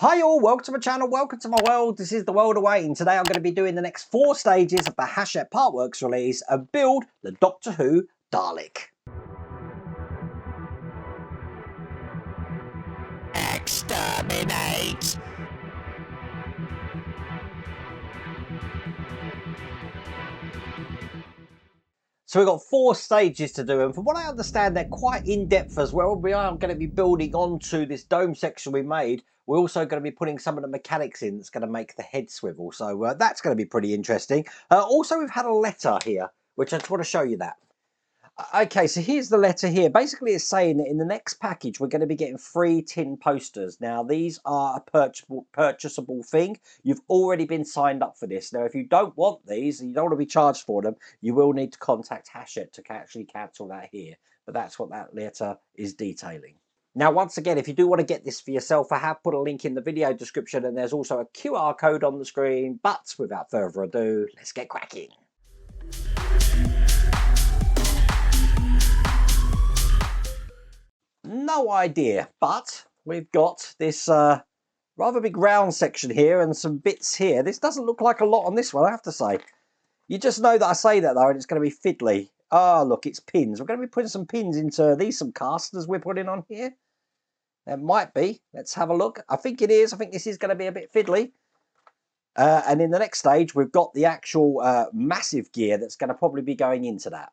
Hi all, welcome to my channel, welcome to my world. This is the World Away, and today I'm going to be doing the next 4 stages of the Hachette Partworks release and build the Doctor Who Dalek. Exterminate! So we've got 4 stages to do, and from what I understand they're quite in-depth as well. We are going to be building onto this dome section we made. We're also going to be putting some of the mechanics in that's going to make the head swivel, so that's going to be pretty interesting. Also, we've had a letter here, which I just want to show you that. Okay, so here's the letter here. Basically, it's saying that in the next package, we're going to be getting 3 tin posters. Now, these are a purchasable thing. You've already been signed up for this. Now, if you don't want these and you don't want to be charged for them, you will need to contact Hachette to actually cancel that here. But that's what that letter is detailing. Now, once again, if you do want to get this for yourself, I have put a link in the video description, and there's also a QR code on the screen. But without further ado, let's get cracking. No idea, but we've got this rather big round section here and some bits here. This doesn't look like a lot on this one, I have to say. You just know that I say that though, and it's going to be fiddly. Ah, look, it's pins. We're going to be putting some pins into these, some casters we're putting on here. There might be. Let's have a look. I think it is. I think this is going to be a bit fiddly. And in the next stage, we've got the actual massive gear that's going to probably be going into that.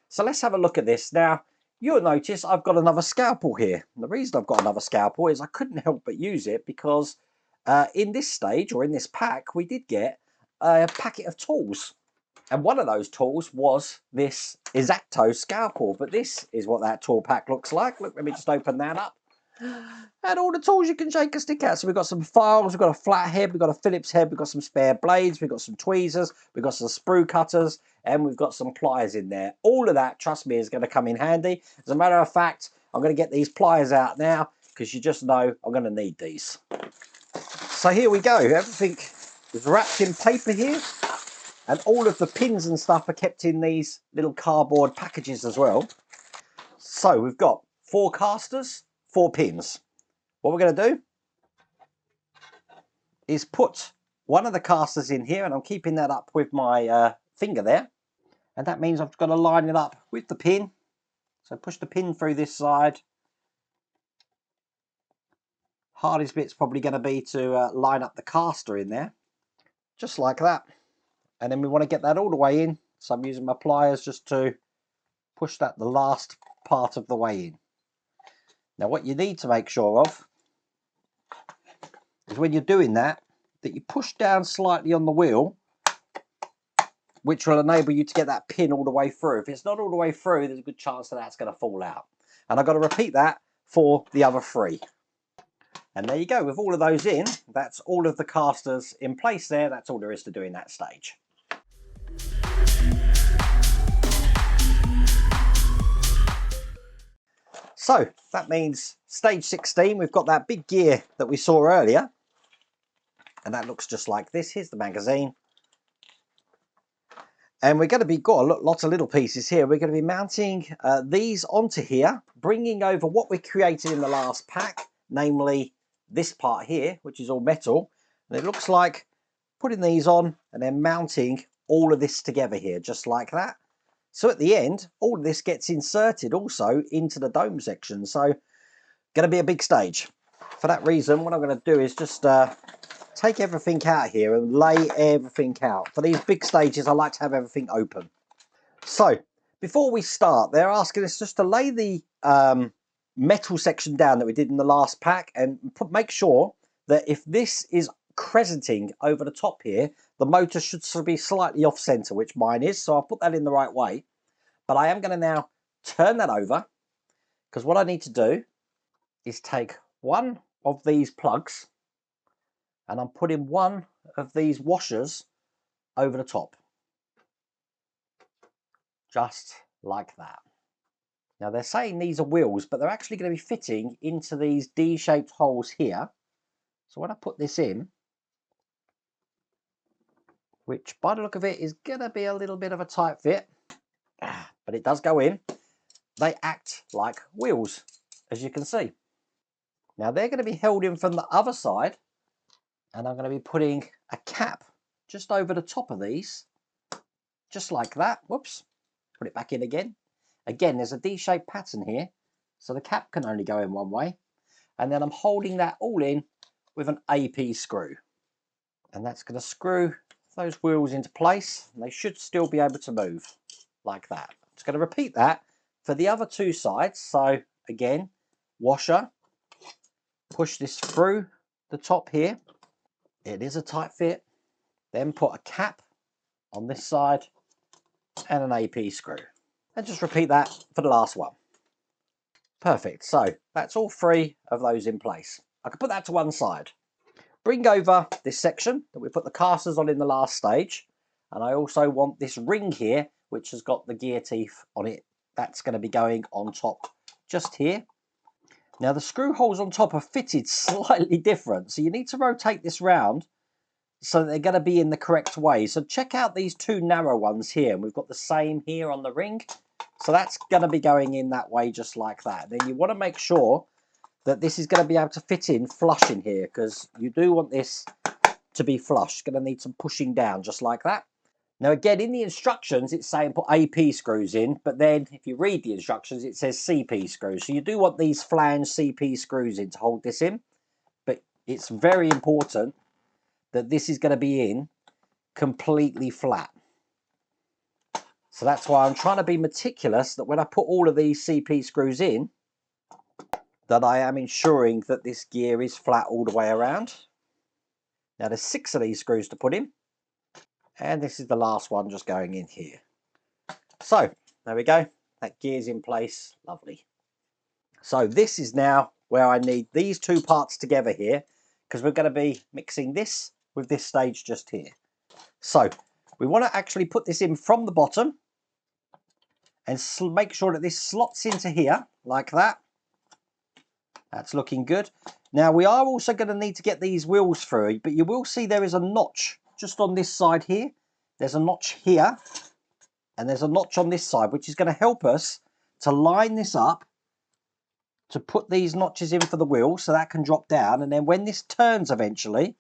So let's have a look at this. Now, you'll notice I've got another scalpel here. And the reason I've got another scalpel is I couldn't help but use it because in this stage, or in this pack, we did get a packet of tools. And one of those tools was this X-Acto scalpel. But this is what that tool pack looks like. Look, let me just open that up. And all the tools you can shake a stick at. So we've got some files, we've got a flat head, we've got a Phillips head, we've got some spare blades, we've got some tweezers, we've got some sprue cutters, and we've got some pliers in there. All of that, trust me, is going to come in handy. As a matter of fact, I'm going to get these pliers out now because you just know I'm going to need these. So here we go. Everything is wrapped in paper here, and all of the pins and stuff are kept in these little cardboard packages as well. So we've got 4 casters, 4 pins. What we're going to do is put one of the casters in here, and I'm keeping that up with my finger there. And that means I've got to line it up with the pin. So push the pin through this side. Hardest bit's probably going to be to line up the caster in there. Just like that. And then we want to get that all the way in. So I'm using my pliers just to push that the last part of the way in. Now what you need to make sure of is when you're doing that, that you push down slightly on the wheel, which will enable you to get that pin all the way through. If it's not all the way through, there's a good chance that that's going to fall out. And I've got to repeat that for the other 3. And there you go, with all of those in, that's all of the casters in place there. That's all there is to do in that stage. So that means stage 16, we've got that big gear that we saw earlier. And that looks just like this. Here's the magazine. And we're going to be, got lots of little pieces here. We're going to be mounting these onto here, bringing over what we created in the last pack, namely this part here, which is all metal. And it looks like putting these on and then mounting all of this together here, just like that. So at the end, all of this gets inserted also into the dome section. So going to be a big stage. For that reason, what I'm going to do is just take everything out here and lay everything out. For these big stages, I like to have everything open. So before we start, they're asking us just to lay the metal section down that we did in the last pack, and make sure that if this is crescenting over the top here, the motor should be slightly off center, which mine is. So I'll put that in the right way. But I am going to now turn that over, because what I need to do is take one of these plugs, and I'm putting one of these washers over the top. Just like that. Now they're saying these are wheels, but they're actually going to be fitting into these D-shaped holes here. So when I put this in, which by the look of it is going to be a little bit of a tight fit, but it does go in, they act like wheels, as you can see. Now they're going to be held in from the other side, and I'm going to be putting a cap just over the top of these, just like that. Whoops, put it back in again. Again, there's a D-shaped pattern here, so the cap can only go in one way. And then I'm holding that all in with an AP screw. And that's going to screw those wheels into place. And they should still be able to move like that. I'm just going to repeat that for the other two sides. So again, washer, push this through the top here. It is a tight fit. Then put a cap on this side and an AP screw. And just repeat that for the last one. Perfect. So that's all three of those in place. I can put that to one side. Bring over this section that we put the casters on in the last stage. And I also want this ring here, which has got the gear teeth on it. That's going to be going on top just here. Now the screw holes on top are fitted slightly different. So you need to rotate this round so that they're going to be in the correct way. So check out these two narrow ones here. And we've got the same here on the ring. So that's going to be going in that way just like that. Then you want to make sure that this is going to be able to fit in flush in here, because you do want this to be flush. Going to need some pushing down just like that. Now again, in the instructions it's saying put AP screws in, but then if you read the instructions it says CP screws. So you do want these flange CP screws in to hold this in, but it's very important that this is going to be in completely flat. So that's why I'm trying to be meticulous that when I put all of these CP screws in, that I am ensuring that this gear is flat all the way around. Now there's 6 of these screws to put in, and this is the last one just going in here. So there we go, that gear's in place, lovely. So this is now where I need these two parts together here, because we're going to be mixing this with this stage just here. So we want to actually put this in from the bottom and make sure that this slots into here like that. That's looking good. Now we are also going to need to get these wheels through, but you will see there is a notch just on this side here. There's a notch here, and there's a notch on this side, which is going to help us to line this up, to put these notches in for the wheel so that can drop down. And then when this turns eventually,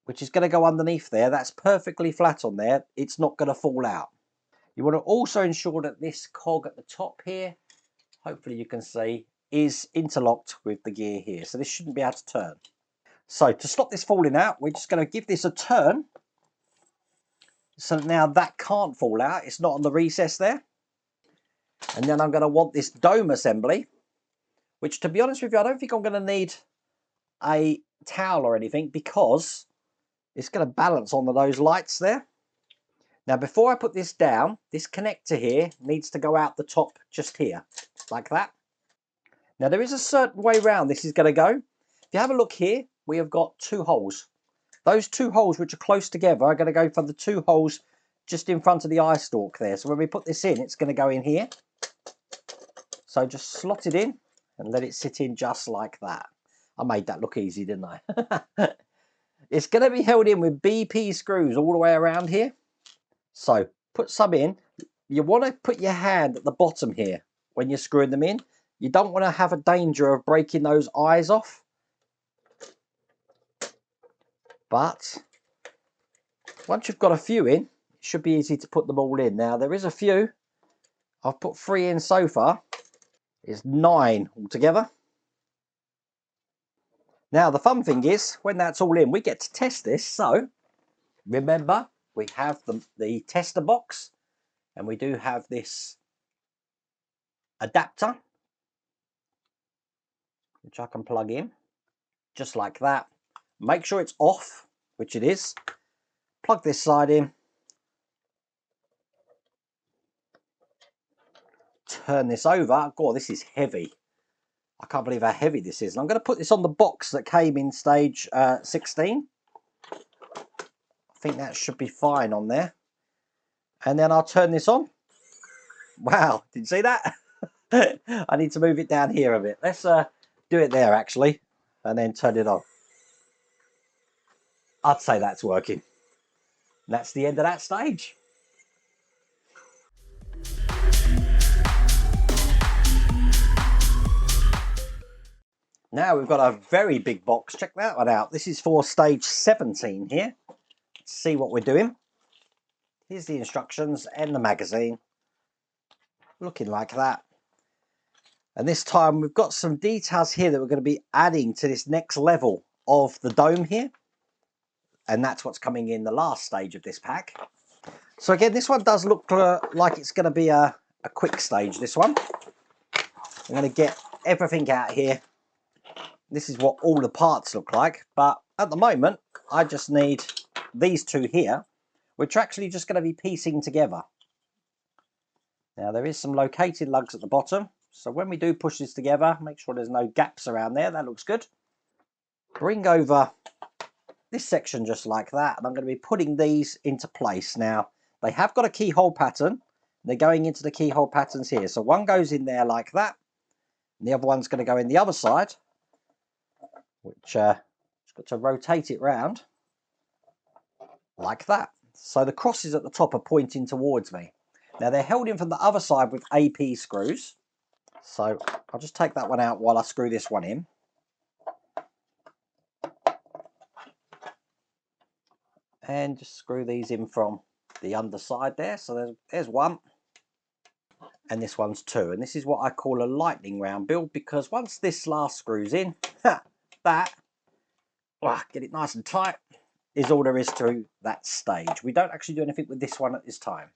which is going to go underneath there, that's perfectly flat on there. It's not going to fall out. You want to also ensure that this cog at the top here, hopefully you can see, is interlocked with the gear here. So this shouldn't be able to turn. So to stop this falling out, we're just going to give this a turn. So now that can't fall out. It's not on the recess there. And then I'm going to want this dome assembly, which to be honest with you, I don't think I'm going to need a towel or anything, because it's going to balance on those lights there. Now before I put this down, this connector here needs to go out the top just here, like that. Now there is a certain way round this is going to go. If you have a look here, we have got 2 holes. Those 2 holes which are close together are going to go for the 2 holes just in front of the eye stalk there. So when we put this in, it's going to go in here. So just slot it in and let it sit in just like that. I made that look easy, didn't I? It's going to be held in with BP screws all the way around here. So put some in. You want to put your hand at the bottom here when you're screwing them in. You don't want to have a danger of breaking those eyes off. But once you've got a few in, it should be easy to put them all in. Now there is a few. I've put 3 in so far. It's 9 altogether. Now the fun thing is, when that's all in, we get to test this. So remember, we have the tester box, and we do have this adapter, which I can plug in just like that. Make sure it's off, which it is. Plug this side in. Turn this over. God, this is heavy. I can't believe how heavy this is. And I'm going to put this on the box that came in stage 16. I think that should be fine on there. And then I'll turn this on. Wow, did you see that? I need to move it down here a bit. Let's do it there actually, and then turn it on. I'd say that's working. And that's the end of that stage. Now we've got a very big box. Check that one out. This is for stage 17 here. Let's see what we're doing. Here's the instructions and the magazine. Looking like that. And this time we've got some details here that we're going to be adding to this next level of the dome here. And that's what's coming in the last stage of this pack. So again, this one does look like it's going to be a quick stage, this one. I'm going to get everything out here. This is what all the parts look like, but at the moment I just need these two here, which are actually just going to be piecing together. Now there is some locating lugs at the bottom, so when we do push this together, make sure there's no gaps around there. That looks good. Bring over this section just like that, and I'm going to be putting these into place. Now they have got a keyhole pattern. They're going into the keyhole patterns here, so one goes in there like that, and the other one's going to go in the other side, which just got to rotate it round like that. So the crosses at the top are pointing towards me. Now they're held in from the other side with AP screws. So I'll just take that one out while I screw this one in. And just screw these in from the underside there. So there's one. And this one's two. And this is what I call a lightning round build, because once this last screws in, that, get it nice and tight, is all there is to that stage. We don't actually do anything with this one at this time.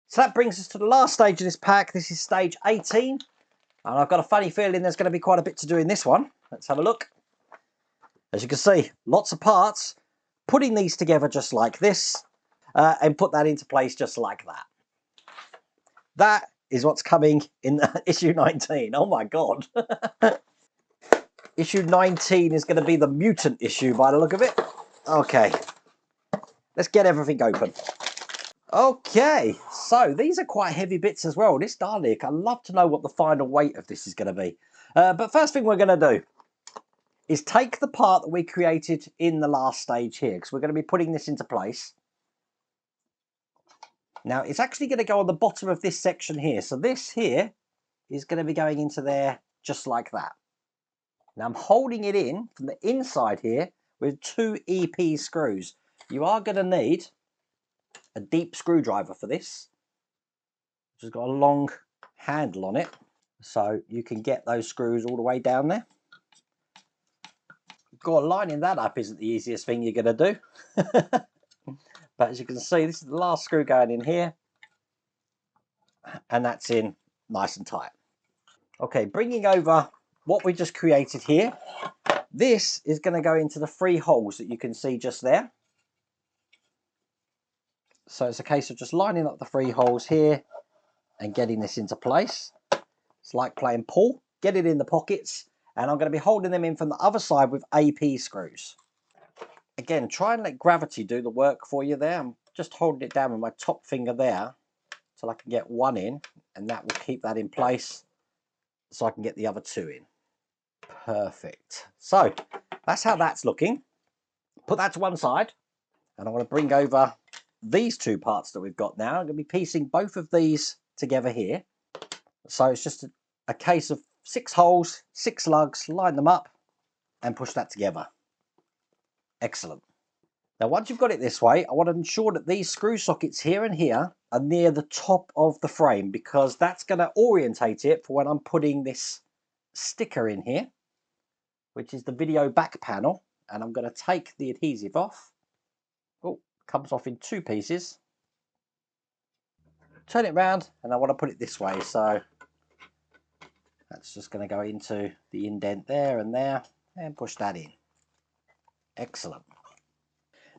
So that brings us to the last stage of this pack. This is stage 18. And I've got a funny feeling there's going to be quite a bit to do in this one. Let's have a look. As you can see, lots of parts. Putting these together just like this, and put that into place just like that. That is what's coming in issue 19. Oh my god. Issue 19 is going to be the Mutant issue by the look of it. Okay. Let's get everything open. Okay, so these are quite heavy bits as well. This Dalek, I'd love to know what the final weight of this is going to be. But first thing we're going to do is take the part that we created in the last stage here, because we're going to be putting this into place. Now, it's actually going to go on the bottom of this section here. So this here is going to be going into there just like that. Now, I'm holding it in from the inside here with two EP screws. You are going to need a deep screwdriver for this, which has got a long handle on it, so you can get those screws all the way down there. Got lining that up isn't the easiest thing you're going to do. But as you can see, this is the last screw going in here, and that's in nice and tight. Okay, bringing over what we just created here, this is going to go into the 3 holes that you can see just there. So it's a case of just lining up the 3 holes here and getting this into place. It's like playing pool. Get it in the pockets, and I'm going to be holding them in from the other side with AP screws. Again, try and let gravity do the work for you there. I'm just holding it down with my top finger there till I can get one in, and that will keep that in place so I can get the other 2 in. Perfect. So that's how that's looking. Put that to one side, and I want to bring over these 2 parts that we've got now. I'm going to be piecing both of these together here. So it's just a case of 6 holes, 6 lugs, line them up and push that together. Excellent. Now once you've got it this way, I want to ensure that these screw sockets here and here are near the top of the frame, because that's going to orientate it for when I'm putting this sticker in here, which is the video back panel. And I'm going to take the adhesive off. Oh, comes off in 2 pieces. Turn it round, and I want to put it this way, so that's just going to go into the indent there and push that in. Excellent.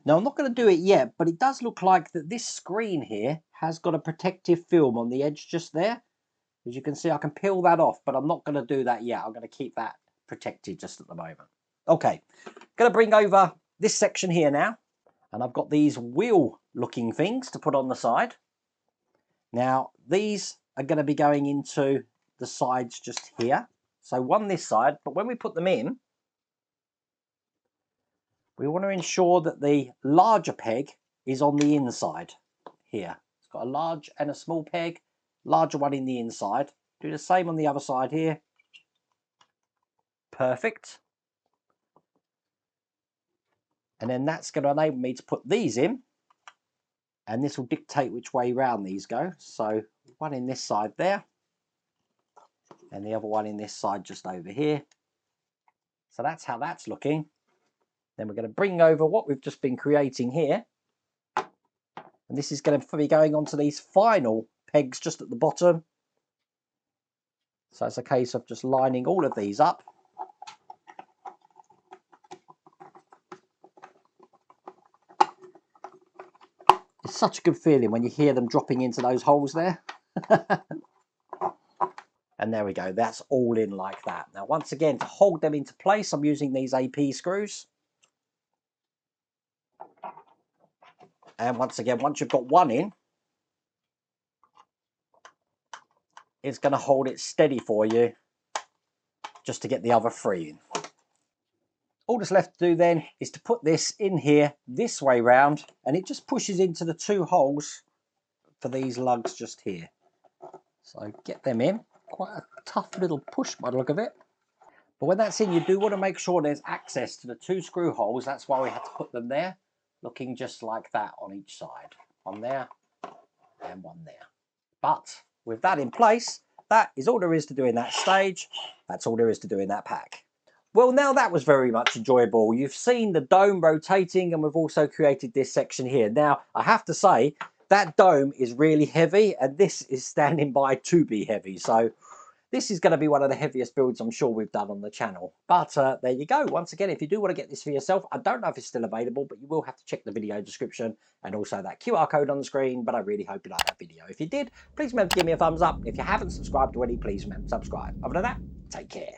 Now I'm not going to do it yet, but it does look like that this screen here has got a protective film on the edge just there. As you can see, I can peel that off, but I'm not going to do that yet. I'm going to keep that protected just at the moment. Okay, going to bring over this section here now, and I've got these wheel looking things to put on the side. Now these are going to be going into the sides just here. So one this side, but when we put them in, we want to ensure that the larger peg is on the inside here. It's got a large and a small peg, larger one in the inside. Do the same on the other side here. Perfect. And then that's going to enable me to put these in. And this will dictate which way round these go. So one in this side there. And the other one in this side just over here. So that's how that's looking. Then we're going to bring over what we've just been creating here. And this is going to be going onto these final pegs just at the bottom. So it's a case of just lining all of these up. It's such a good feeling when you hear them dropping into those holes there. And there we go, that's all in like that. Now once again, to hold them into place, I'm using these AP screws. And once again, once you've got one in, it's going to hold it steady for you just to get the other three in. All that's left to do then is to put this in here this way round, and it just pushes into the two holes for these lugs just here. So get them in. Quite a tough little push by the look of it. But when that's in, you do want to make sure there's access to the two screw holes. That's why we had to put them there, looking just like that on each side. One there and one there. But with that in place, that is all there is to do in that stage. That's all there is to do in that pack. Well, now that was very much enjoyable. You've seen the dome rotating, and we've also created this section here. Now, I have to say, that dome is really heavy, and this is standing by to be heavy. So this is going to be one of the heaviest builds I'm sure we've done on the channel. But there you go. Once again, if you do want to get this for yourself, I don't know if it's still available, but you will have to check the video description and also that QR code on the screen. But I really hope you like that video. If you did, please remember to give me a thumbs up. If you haven't subscribed already, please remember to subscribe. Other than that, take care.